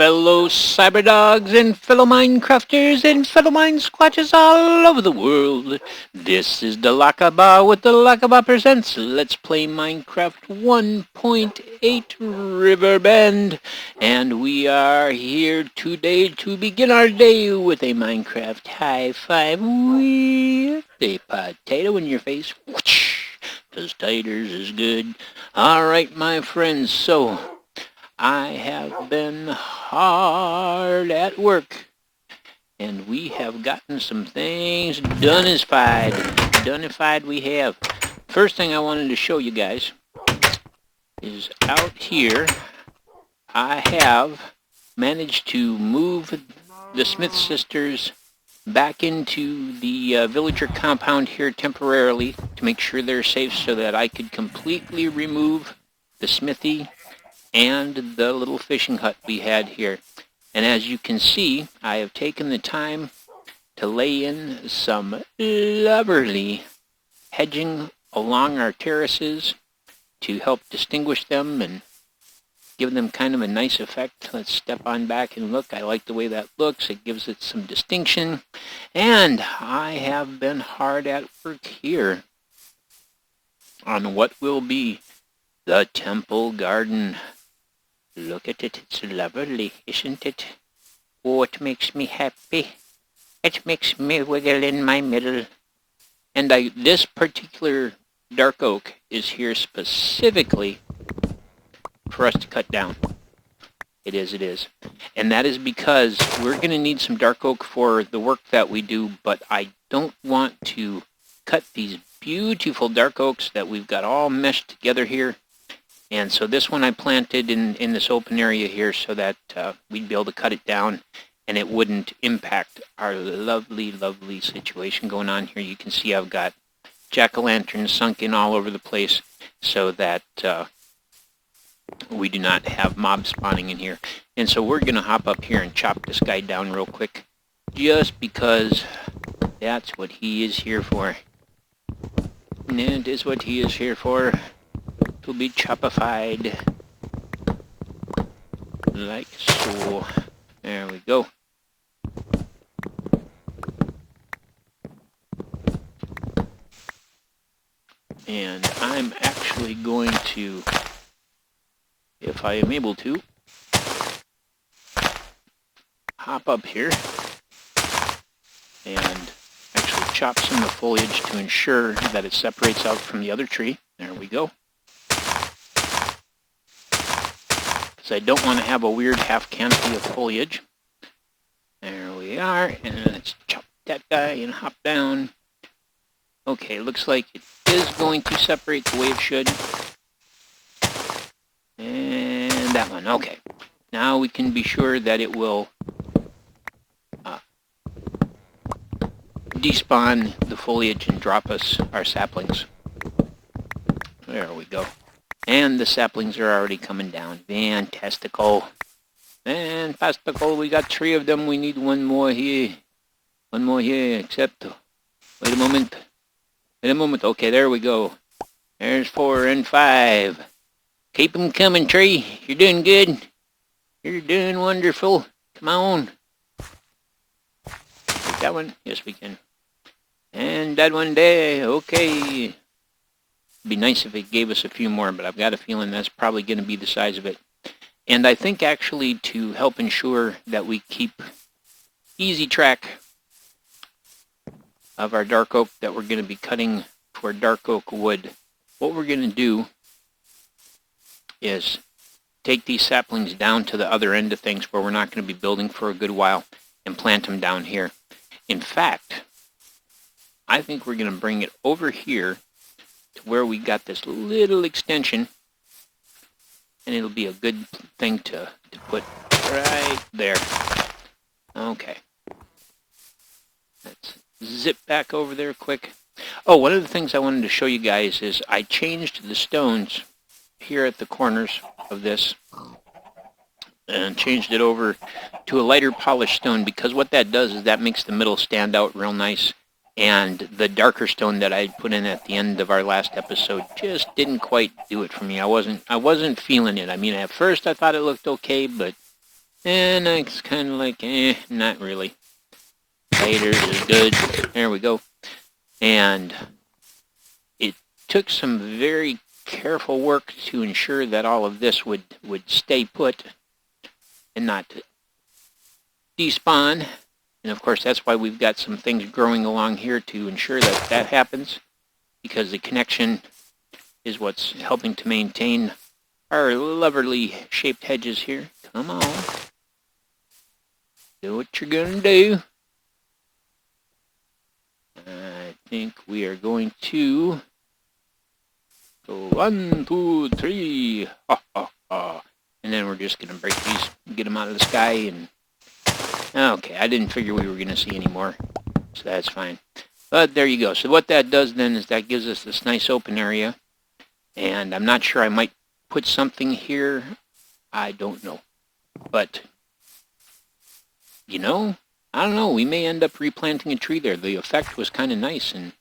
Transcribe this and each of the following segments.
fellow cyberdogs and fellow Minecrafters and fellow mine squatches all over the world. This is the Lakaba with the Lakaba Presents Let's Play Minecraft 1.8 Riverbend. And we are here today to begin our day with a Minecraft high five with a potato in your face. Because taters is good. Alright, my friends, so I have been hard at work, and we have gotten some things done-ified. Done-ified we have. First thing I wanted to show you guys is out here, I have managed to move the Smith sisters back into the villager compound here temporarily to make sure they're safe so that I could completely remove the smithy and the little fishing hut we had here. And as you can see, I have taken the time to lay in some lovely hedging along our terraces to help distinguish them and give them kind of a nice effect. Let's step on back and look. I like the way that looks. It gives it some distinction. And I have been hard at work here on what will be the temple garden. Look at it, it's lovely, isn't it? Oh, it makes me happy. It makes me wiggle in my middle. And this particular dark oak is here specifically for us to cut down. It is. And that is because we're going to need some dark oak for the work that we do, but I don't want to cut these beautiful dark oaks that we've got all meshed together here. And so this one I planted in this open area here so that we'd be able to cut it down and it wouldn't impact our lovely, lovely situation going on here. You can see I've got jack-o'-lanterns sunk in all over the place so that we do not have mobs spawning in here. And so we're going to hop up here and chop this guy down real quick just because that's what he is here for. That is what he is here for. To be chopified like so. There we go. And I'm actually going to, if I am able to, hop up here and actually chop some of the foliage to ensure that it separates out from the other tree. There we go. Because I don't want to have a weird half canopy of foliage. There we are, and let's chop that guy and hop down. Okay, looks like it is going to separate the way it should. And that one, okay. Now we can be sure that it will despawn the foliage and drop us our saplings. There we go. And the saplings are already coming down. Fantastical. Fantastical. We got 3 of them. We need one more here. One more here, except... Wait a moment. Okay, there we go. There's 4 and 5. Keep them coming, tree. You're doing good. You're doing wonderful. Come on. Take that one. Yes, we can. And that one there. Okay. It'd be nice if it gave us a few more, but I've got a feeling that's probably going to be the size of it. And I think actually to help ensure that we keep easy track of our dark oak that we're going to be cutting for dark oak wood, what we're going to do is take these saplings down to the other end of things where we're not going to be building for a good while and plant them down here. In fact, I think we're going to bring it over here to where we got this little extension, and it'll be a good thing to put right there. Okay. Let's zip back over there quick. Oh, one of the things I wanted to show you guys is I changed the stones here at the corners of this and changed it over to a lighter polished stone, because what that does is that makes the middle stand out real nice. And the darker stone that I put in at the end of our last episode just didn't quite do it for me. I wasn't feeling it. I mean, at first I thought it looked okay, but And it's kind of like, not really. Lighter is good. There we go. And it took some very careful work to ensure that all of this would stay put and not despawn. And of course, that's why we've got some things growing along here to ensure that that happens, because the connection is what's helping to maintain our lovely shaped hedges here. Come on. Do what you're going to do. I think we are going to go 1, 2, 3. Ha, ha, ha. And then we're just going to break these, get them out of the sky. And okay, I didn't figure we were going to see any more, so that's fine. But there you go. So what that does then is that gives us this nice open area. And I'm not sure, I might put something here. I don't know. But, you know, I don't know. We may end up replanting a tree there. The effect was kind of nice, and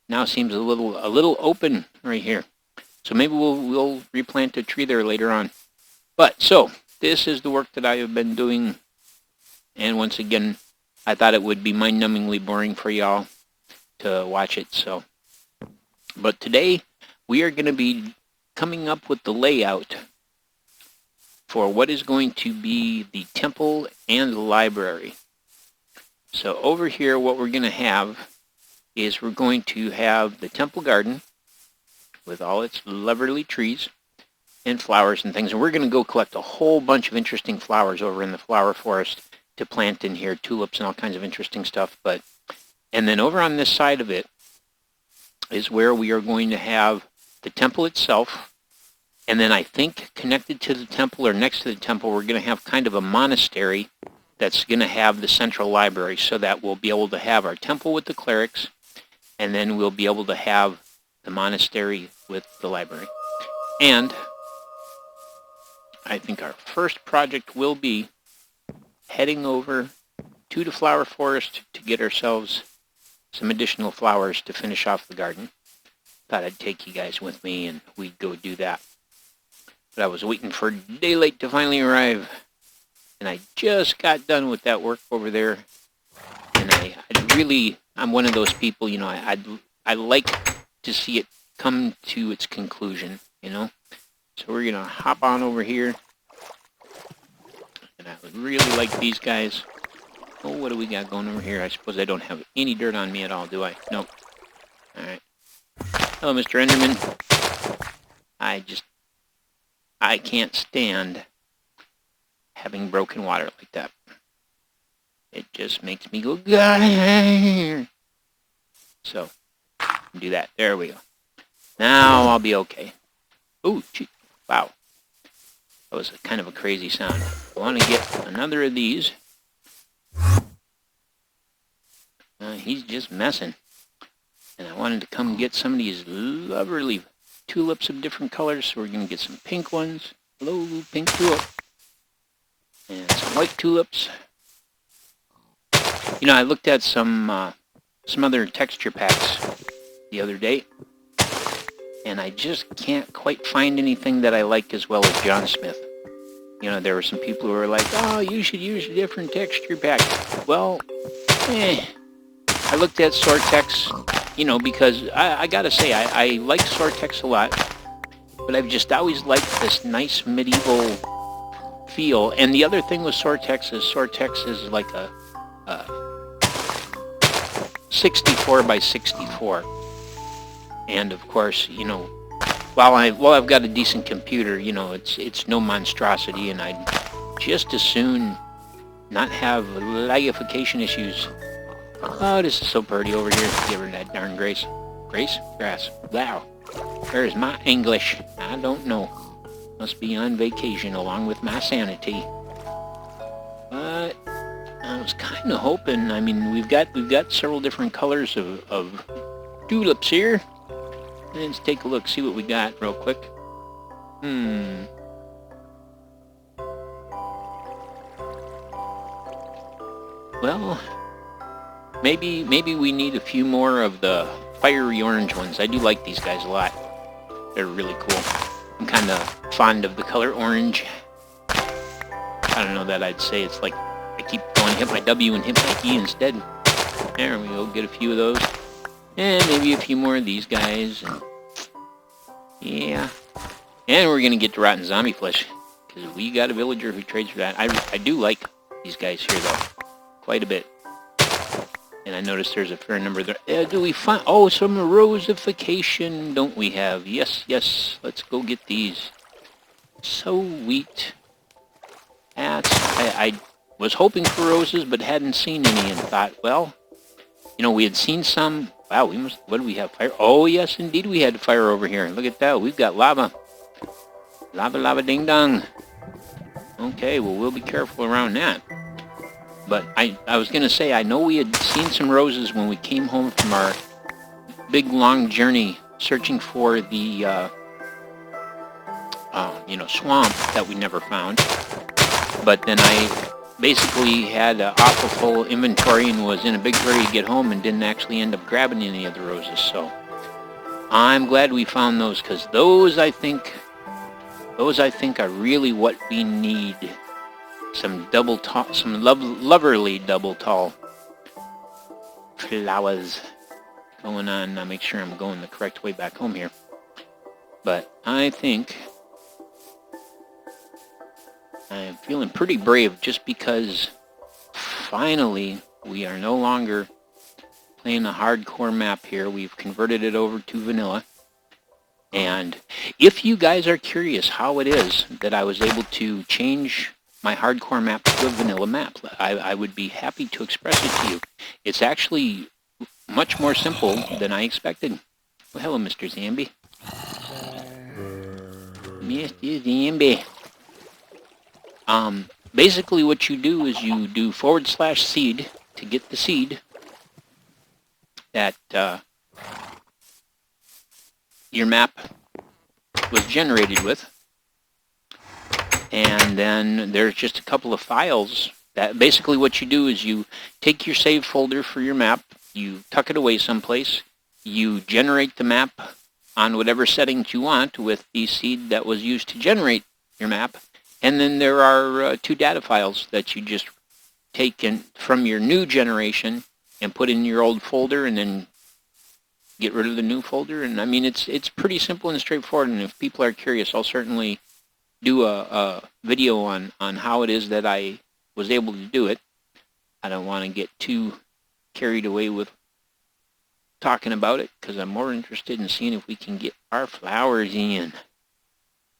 now seems a little open right here. So maybe we'll replant a tree there later on. But, so, this is the work that I have been doing. And once again, I thought it would be mind-numbingly boring for y'all to watch it. So, but today we are going to be coming up with the layout for what is going to be the temple and the library. So over here, what we're going to have is we're going to have the temple garden with all its lovely trees and flowers and things. And we're going to go collect a whole bunch of interesting flowers over in the flower forest to plant in here, tulips and all kinds of interesting stuff. And then over on this side of it is where we are going to have the temple itself. And then I think connected to the temple or next to the temple, we're going to have kind of a monastery that's going to have the central library, so that we'll be able to have our temple with the clerics, and then we'll be able to have the monastery with the library. And I think our first project will be heading over to the flower forest to get ourselves some additional flowers to finish off the garden. Thought I'd take you guys with me and we'd go do that. But I was waiting for daylight to finally arrive, and I just got done with that work over there. And I'm one of those people, you know, I like to see it come to its conclusion, you know. So we're going to hop on over here. And I would really like these guys. Oh, what do we got going over here? I suppose I don't have any dirt on me at all, do I? Nope. Alright. Hello, Mr. Enderman. I can't stand having broken water like that. It just makes me go, Gah! So, do that. There we go. Now I'll be okay. Ooh, gee. Wow. That was kind of a crazy sound. I want to get another of these. He's just messing. And I wanted to come get some of these lovely tulips of different colors. So we're going to get some pink ones. Hello, pink tulip. And some white tulips. You know, I looked at some other texture packs the other day. And I just can't quite find anything that I like as well as John Smith. You know, there were some people who were like, oh, you should use a different texture pack. Well, I looked at Sortex, you know, because I gotta say, I like Sortex a lot, but I've just always liked this nice medieval feel. And the other thing with Sortex is like a 64 by 64. And of course, you know, while I've got a decent computer, you know, it's no monstrosity, and I'd just as soon not have lagification issues. Oh, this is so pretty over here. Give her that darn grace. Grace? Grass. Wow. Where's my English? I don't know. Must be on vacation along with my sanity. But I was kind of hoping, I mean, we've got several different colors of tulips here. Let's take a look, see what we got real quick. Well, maybe we need a few more of the fiery orange ones. I do like these guys a lot. They're really cool. I'm kind of fond of the color orange. I don't know that I'd say it's like I keep going to hit my W and hit my E instead. There we go, get a few of those. And maybe a few more of these guys. And yeah. And we're going to get to rotten zombie flesh. Because we got a villager who trades for that. I do like these guys here, though. Quite a bit. And I noticed there's a fair number there. Do we find... Oh, some rosification, don't we have? Yes, yes. Let's go get these. Sweet. I was hoping for roses, but hadn't seen any and thought, well, you know, we had seen some. Wow, we must... What do we have? Fire? Oh, yes, indeed we had fire over here. Look at that. We've got lava. Lava, lava, ding dong. Okay, well, we'll be careful around that. But I was going to say, I know we had seen some roses when we came home from our big, long journey searching for the, you know, swamp that we never found. But then I basically had an awful full inventory and was in a big hurry to get home and didn't actually end up grabbing any of the roses. So I'm glad we found those, because those I think are really what we need. Some double tall, some lovely double tall flowers going on. Now make sure I'm going the correct way back home here. But I think I'm feeling pretty brave just because finally we are no longer playing a hardcore map here. We've converted it over to vanilla. And if you guys are curious how it is that I was able to change my hardcore map to a vanilla map, I would be happy to express it to you. It's actually much more simple than I expected. Well, hello, Mr. Zambi. Mr. Zambi. Basically what you do is you do /seed to get the seed that your map was generated with. And then there's just a couple of files that basically what you do is you take your save folder for your map, you tuck it away someplace, you generate the map on whatever settings you want with the seed that was used to generate your map, and then there are 2 data files that you just take in from your new generation and put in your old folder and then get rid of the new folder. And I mean, it's pretty simple and straightforward, and if people are curious, I'll certainly do a video on how it is that I was able to do it. I don't want to get too carried away with talking about it, because I'm more interested in seeing if we can get our flowers in.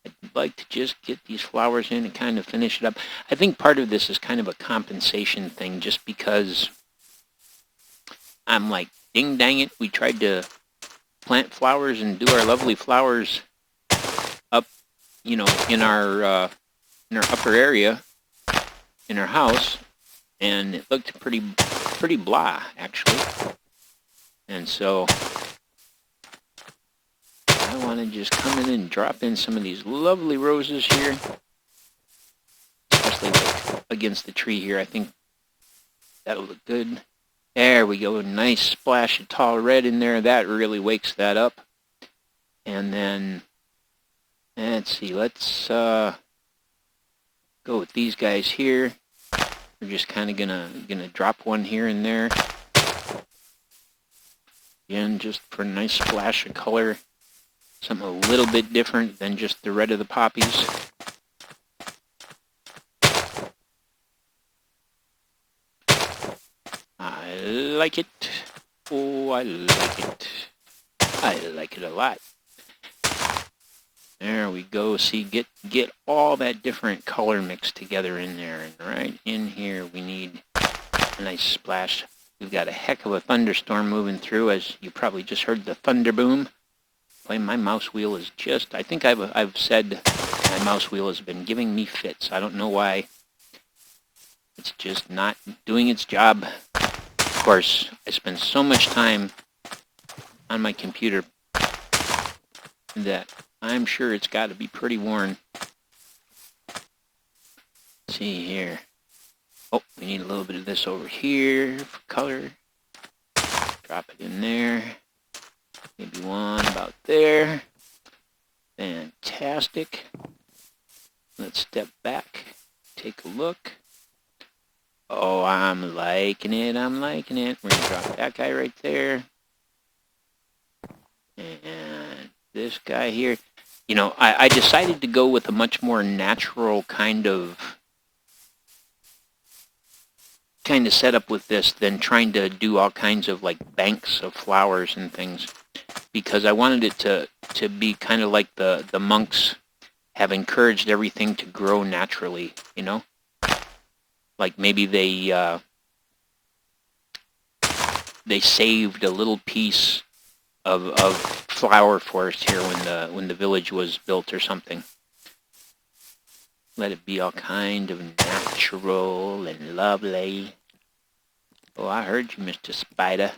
I'd like to just get these flowers in and kind of finish it up. I think part of this is kind of a compensation thing, just because I'm like, ding dang it, we tried to plant flowers and do our lovely flowers up, you know, in our upper area, in our house, and it looked pretty blah, actually. And so I want to just come in and drop in some of these lovely roses here, especially like against the tree here. I think that'll look good. There we go, a nice splash of tall red in there. That really wakes that up. And then let's see, let's go with these guys here. We're just kind of gonna drop one here and there. Again, just for a nice splash of color. Something a little bit different than just the red of the poppies. I like it. Oh, I like it. I like it a lot. There we go. See, get all that different color mixed together in there. And right in here, we need a nice splash. We've got a heck of a thunderstorm moving through, as you probably just heard the thunder boom. Boy, my mouse wheel is just... I think I've said my mouse wheel has been giving me fits. I don't know why. It's just not doing its job. Of course, I spend so much time on my computer that I'm sure it's got to be pretty worn. Let's see here. Oh, we need a little bit of this over here for color. Drop it in there. Maybe one about there. Fantastic. Let's step back. take a look. Oh, I'm liking it. I'm liking it. We're going to drop that guy right there. And this guy here. You know, I decided to go with a much more natural kind of setup with this than trying to do all kinds of like banks of flowers and things, because I wanted it to be kind of like the monks have encouraged everything to grow naturally, you know? Like maybe they saved a little piece of flower forest here when the village was built or something. Let it be all kind of natural and lovely. Oh, I heard you, Mr. Spider.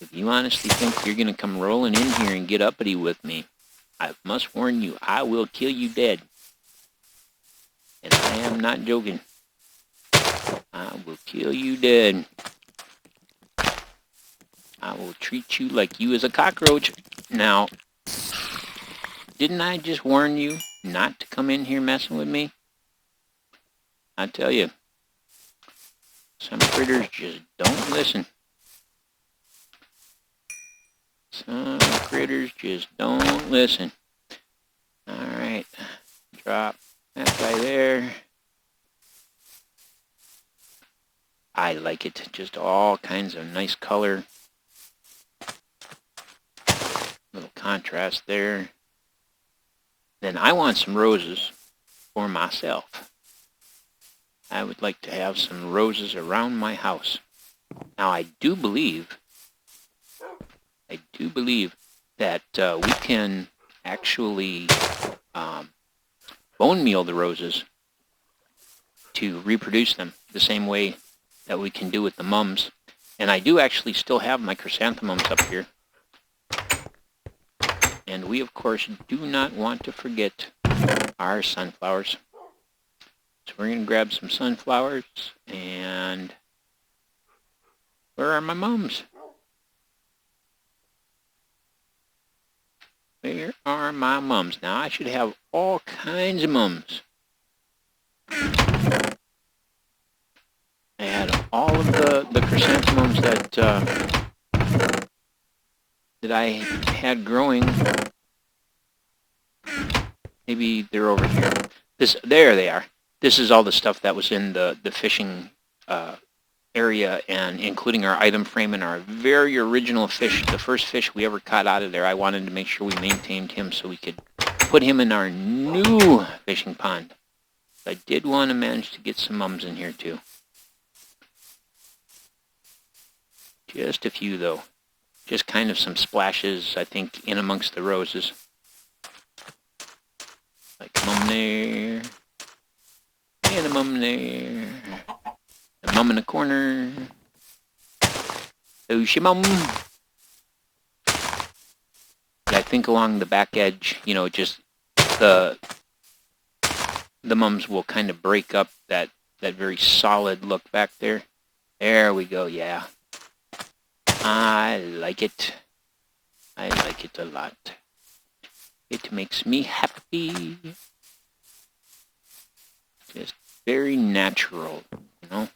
If you honestly think you're going to come rolling in here and get uppity with me, I must warn you, I will kill you dead. And I am not joking. I will kill you dead. I will treat you like you is a cockroach. Now, didn't I just warn you not to come in here messing with me? I tell you, some critters just don't listen. Some critters just don't listen. Alright, drop that guy there. I like it, just all kinds of nice color. Little contrast there. Then I want some roses for myself. I would like to have some roses around my house. Now I do believe that we can actually bone meal the roses to reproduce them the same way that we can do with the mums. And I do actually still have my chrysanthemums up here. And we, of course, do not want to forget our sunflowers. So we're going to grab some sunflowers, and where are my mums? Where are my mums? Now, I should have all kinds of mums. I had all of the chrysanthemums that I had growing. Maybe they're over here. There they are. This is all the stuff that was in the fishing area, and including our item frame and our very original fish, the first fish we ever caught out of there. I wanted to make sure we maintained him so we could put him in our new fishing pond. I did want to manage to get some mums in here too. Just a few though. Just kind of some splashes, I think, in amongst the roses. Like a mum there. And a mum there. A mum in the corner. Oh, she mum. I think along the back edge, you know, just the mums will kind of break up that very solid look back there. There we go, yeah. I like it. I like it a lot. It makes me happy. Just very natural, you know. I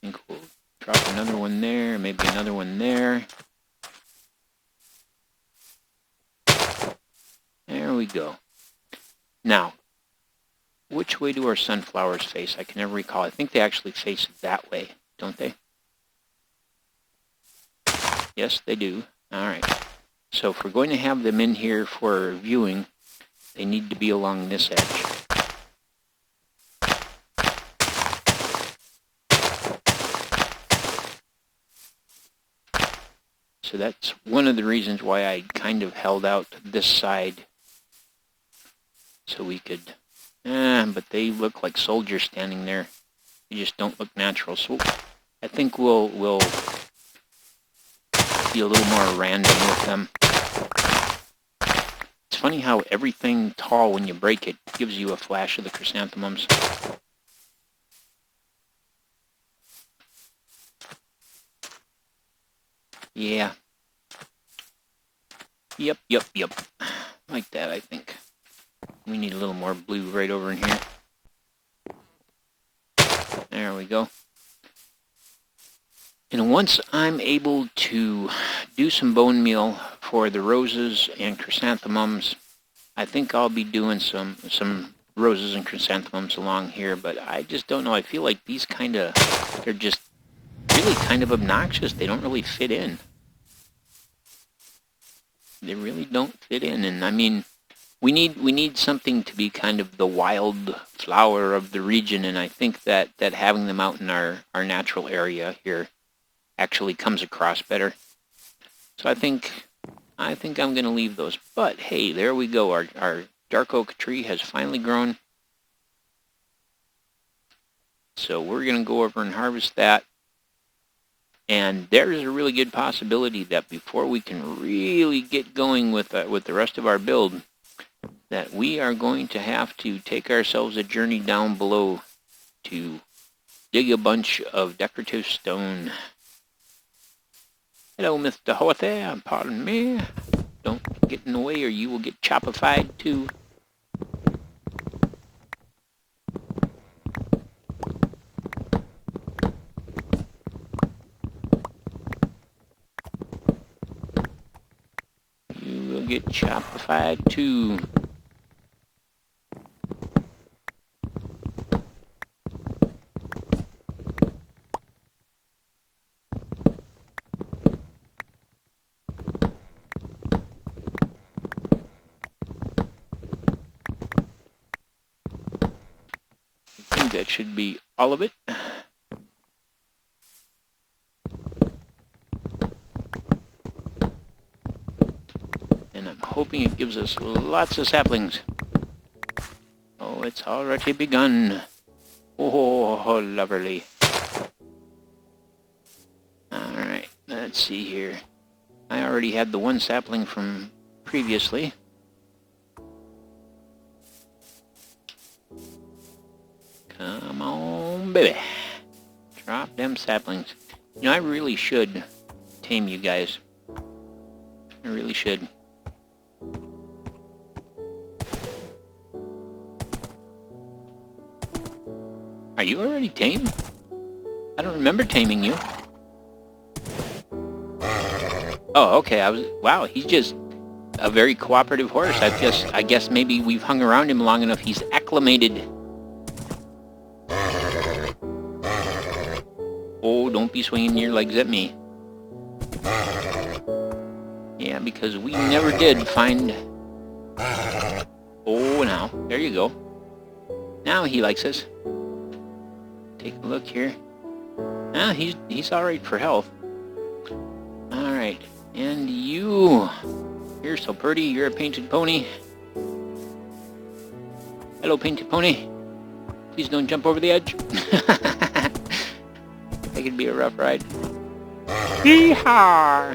think we'll drop another one there, maybe another one there. There we go. Now, which way do our sunflowers face? I can never recall. I think they actually face that way, don't they? Yes, they do. All right. So if we're going to have them in here for viewing, they need to be along this edge. So that's one of the reasons why I kind of held out this side so we could, but they look like soldiers standing there. They just don't look natural. So I think we'll be a little more random with them. It's funny how everything tall, when you break it, gives you a flash of the chrysanthemums. Yeah. Yep. Like that, I think. We need a little more blue right over in here. we go. And once I'm able to do some bone meal for the roses and chrysanthemums, I think I'll be doing some roses and chrysanthemums along here, but I just don't know. I feel like these they're just really kind of obnoxious. They don't really fit in. They really don't fit in, and I mean, we need something to be kind of the wild flower of the region, and I think that having them out in our natural area here actually comes across better. So I think I'm going to leave those. But hey, there we go. Our dark oak tree has finally grown. So we're going to go over and harvest that. And there's a really good possibility that before we can really get going with the rest of our build, that we are going to have to take ourselves a journey down below to dig a bunch of decorative stone. Hello, Mr. Horthy, pardon me. Don't get in the way or you will get chopified too. You will get chopified too. That should be all of it. And I'm hoping it gives us lots of saplings. Oh, it's already begun. Oh, lovely. Alright, let's see here. I already had the one sapling from previously. Come on, baby. Drop them saplings. You know, I really should tame you guys. I really should. Are you already tame? I don't remember taming you. Oh, okay. Wow, he's just a very cooperative horse. I guess maybe we've hung around him long enough. He's acclimated. Oh, don't be swinging your legs at me. Yeah, because we never did find... Oh, now. There you go. Now he likes us. Take a look here. Ah, he's alright for health. Alright. And you... You're so pretty. You're a painted pony. Hello, painted pony. Please don't jump over the edge. That could be a rough ride. Yee-haw!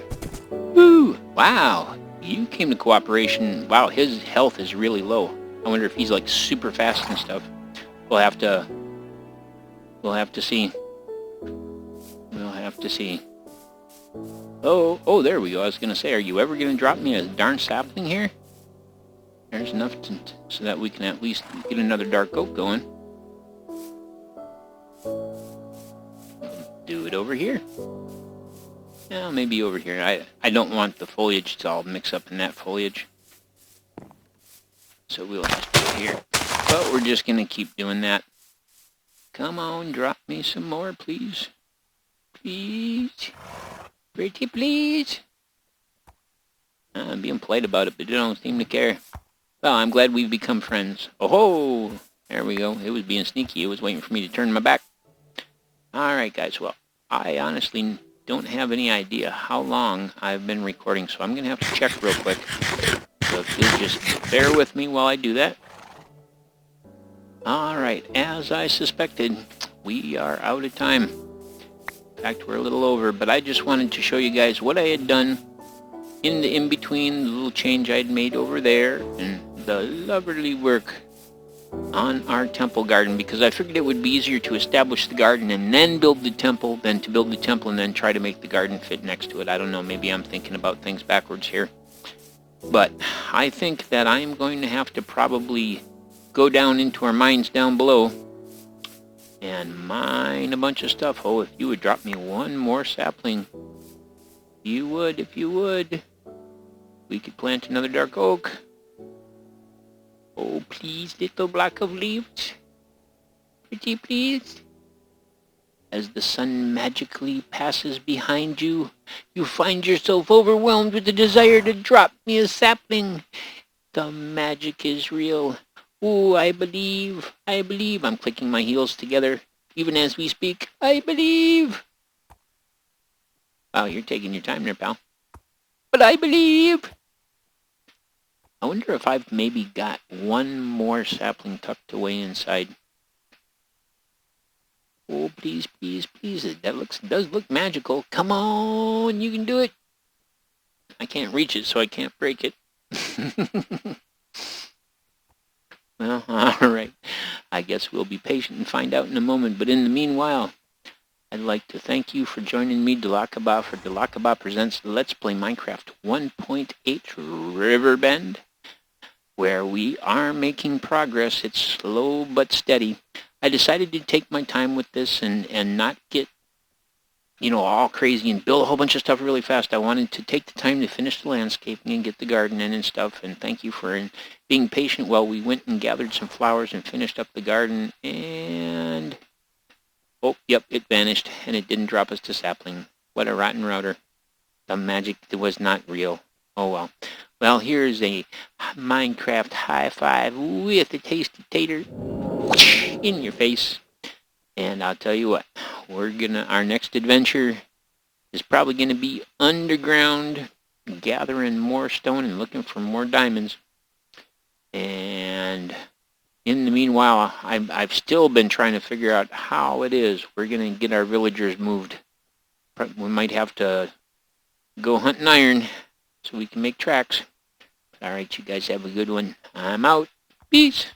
Woo! Wow! You came to cooperation. Wow, his health is really low. I wonder if he's like super fast and stuff. We'll have to see. We'll have to see. Oh, there we go. I was gonna say, are you ever gonna drop me a darn sapling here? There's enough so that we can at least get another dark oak going. Do it over here. Well, maybe over here. I don't want the foliage to all mix up in that foliage. So we'll just do it here. But we're just going to keep doing that. Come on, drop me some more, please. Please. Pretty please. I'm being polite about it, but they don't seem to care. Well, I'm glad we've become friends. Oh-ho! There we go. It was being sneaky. It was waiting for me to turn my back. Alright, guys. Well, I honestly don't have any idea how long I've been recording, so I'm going to have to check real quick. So if you'll just bear with me while I do that. Alright, as I suspected, we are out of time. In fact, we're a little over, but I just wanted to show you guys what I had done in the in-between, the little change I'd made over there, and the lovely work on our temple garden, because I figured it would be easier to establish the garden and then build the temple than to build the temple and then try to make the garden fit next to it. I don't know, maybe I'm thinking about things backwards here. But I think that I'm going to have to probably go down into our mines down below and mine a bunch of stuff. Oh, if you would drop me one more sapling. You would, if you would. We could plant another dark oak. Oh, please, little block of leaves. Pretty please. As the sun magically passes behind you, you find yourself overwhelmed with the desire to drop me a sapling. The magic is real. Oh, I believe. I believe. I'm clicking my heels together, even as we speak. I believe. Wow, you're taking your time there, pal. But I believe. I wonder if I've maybe got one more sapling tucked away inside. Oh, please, please, please. That does look magical. Come on, you can do it. I can't reach it, so I can't break it. Well, all right. I guess we'll be patient and find out in a moment. But in the meanwhile, I'd like to thank you for joining me, Delakaba, for Delakaba Presents Let's Play Minecraft 1.8 Riverbend, where we are making progress. It's slow but steady. I decided to take my time with this and not get, all crazy and build a whole bunch of stuff really fast. I wanted to take the time to finish the landscaping and get the garden in and stuff. And thank you for being patient while we went and gathered some flowers and finished up the garden. And, oh, yep, it vanished and it didn't drop us to sapling. What a rotten router. The magic was not real. Oh, well. Well, here's a Minecraft high five with a tasty tater in your face. And I'll tell you what, our next adventure is probably gonna be underground, gathering more stone and looking for more diamonds. And in the meanwhile, I've still been trying to figure out how it is we're gonna get our villagers moved. We might have to go hunting iron so we can make tracks. All right, you guys have a good one. I'm out. Peace.